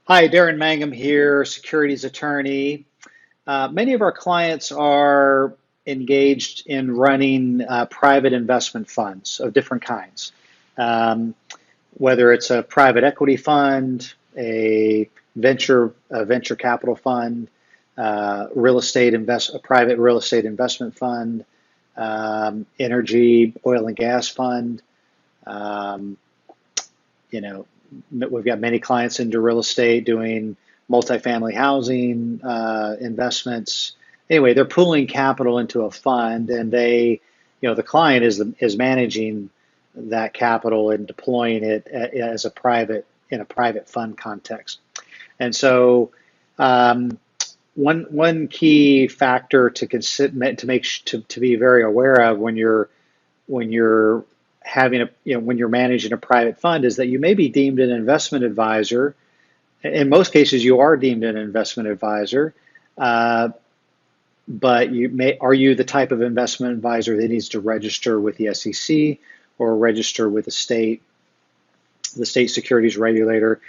Hi, Darin Mangum here, securities attorney. Many of our clients are engaged in running private investment funds of different kinds, um, whether it's a private equity fund, a venture capital fund, a private real estate investment fund, energy, oil and gas fund. Um, you know, we've got many clients into real estate doing multifamily housing investments. Anyway, they're pooling capital into a fund, and the client is managing that capital and deploying it as a private in a private fund context. And so, um, one key factor to consider to be very aware of when you're having when you're managing a private fund is that you may be deemed an investment advisor. In most cases, you are deemed an investment advisor, uh, but are you the type of investment advisor that needs to register with the SEC or register with the state securities regulator?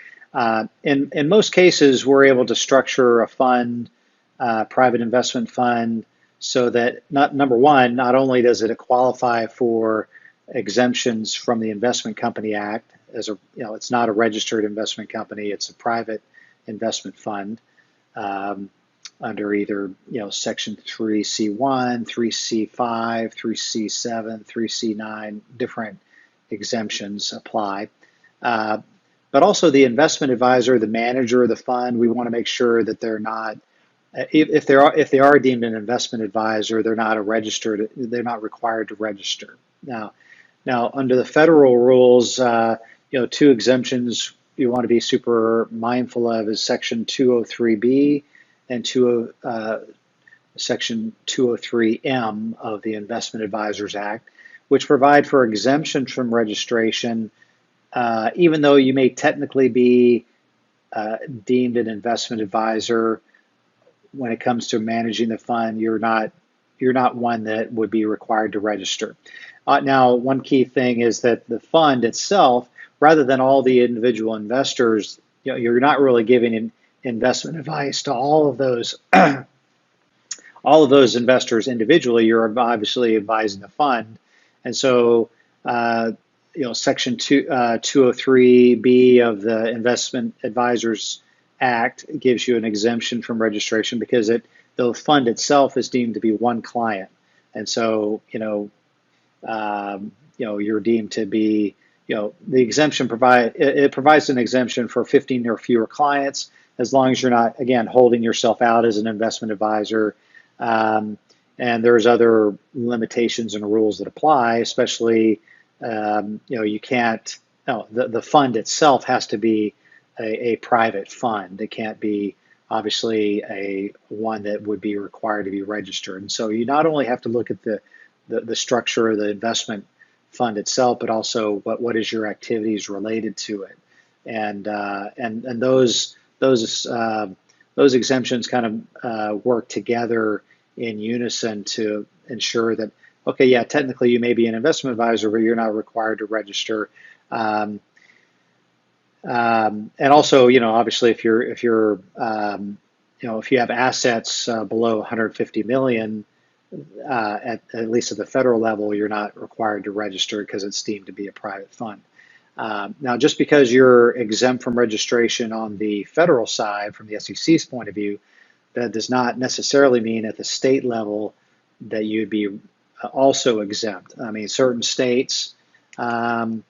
In most cases, we're able to structure a fund, private investment fund, so that number one, not only does it qualify for exemptions from the Investment Company Act, it's not a registered investment company, it's a private investment fund um, under either Section 3C1, 3C5, 3C7, 3C9, different exemptions apply. Uh, but also the investment advisor, the manager of the fund, we want to make sure that they're not, if they are deemed an investment advisor, they're not required to register. Now under the federal rules, two exemptions you want to be super mindful of is Section 203B and Section 203M of the Investment Advisors Act, which provide for exemption from registration, even though you may technically be deemed an investment advisor. When it comes to managing the fund, you're not one that would be required to register. Now, one key thing is that the fund itself, rather than all the individual investors, you're not really giving investment advice to all of those investors individually. You're obviously advising the fund, and so Section 203B of the Investment Advisors Act gives you an exemption from registration because the fund itself is deemed to be one client, and so you're deemed to be the exemption provides an exemption for 15 or fewer clients as long as you're not, again, holding yourself out as an investment advisor. um, and there's other limitations and rules that apply, especially you can't. No, the fund itself has to be a private fund. It can't be obviously a one that would be required to be registered. And so you not only have to look at the structure of the investment fund itself, but also what is your activities related to it, and those exemptions kind of work together in unison to ensure that, okay, yeah, technically you may be an investment advisor, but you're not required to register. Um, and also, obviously, if you have assets below 150 million, at least at the federal level, you're not required to register because it's deemed to be a private fund. Now, just because you're exempt from registration on the federal side, from the SEC's point of view, that does not necessarily mean at the state level that you'd be also exempt. I mean, certain states, um,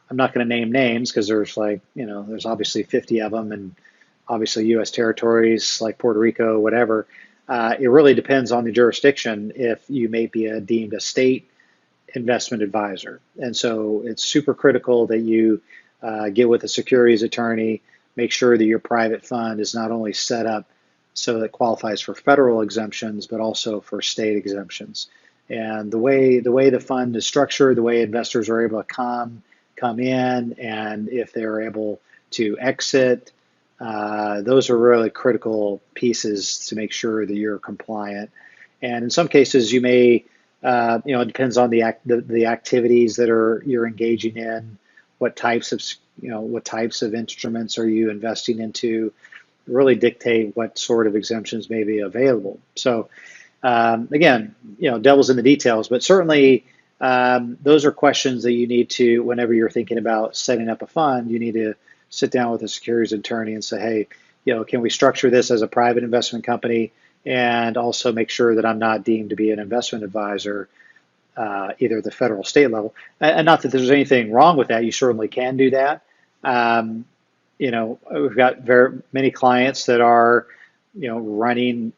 I'm not going to name names because there's obviously 50 of them, and obviously U.S. territories like Puerto Rico, whatever. It really depends on the jurisdiction if you may be deemed a state investment advisor. And so it's super critical that you get with a securities attorney, make sure that your private fund is not only set up so that it qualifies for federal exemptions, but also for state exemptions. And the way the fund is structured, the way investors are able to come in, and if they're able to exit, those are really critical pieces to make sure that you're compliant. And in some cases, you may, it depends on the activities that you're engaging in, what types of what types of instruments are you investing into, really dictate what sort of exemptions may be available. So again, devil's in the details, but certainly those are questions that you need to, whenever you're thinking about setting up a fund, you need to sit down with a securities attorney and say, hey, can we structure this as a private investment company, and also make sure that I'm not deemed to be an investment advisor, either at the federal or state level. And not that there's anything wrong with that. You certainly can do that. We've got very many clients that are, running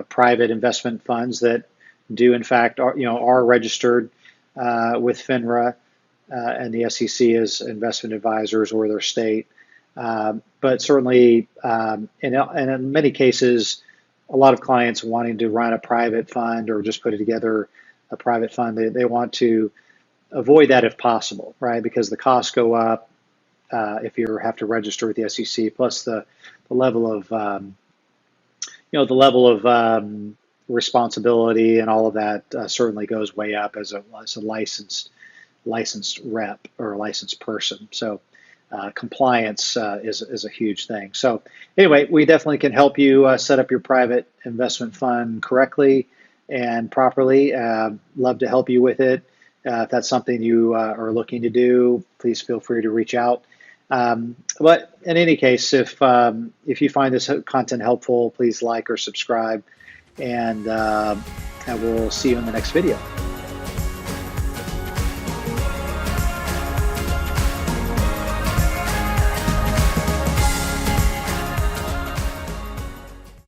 private investment funds that do in fact are registered with FINRA and the SEC as investment advisors or their state. But certainly, in many cases, a lot of clients wanting to run a private fund or just put together a private fund, they want to avoid that if possible, right? Because the costs go up if you have to register with the SEC, plus the level of responsibility and all of that certainly goes way up as a licensed rep or a licensed person. So compliance is a huge thing. So anyway, we definitely can help you set up your private investment fund correctly and properly. Love to help you with it. If that's something you are looking to do, please feel free to reach out. But in any case, if you find this content helpful, please like or subscribe, and we'll see you in the next video.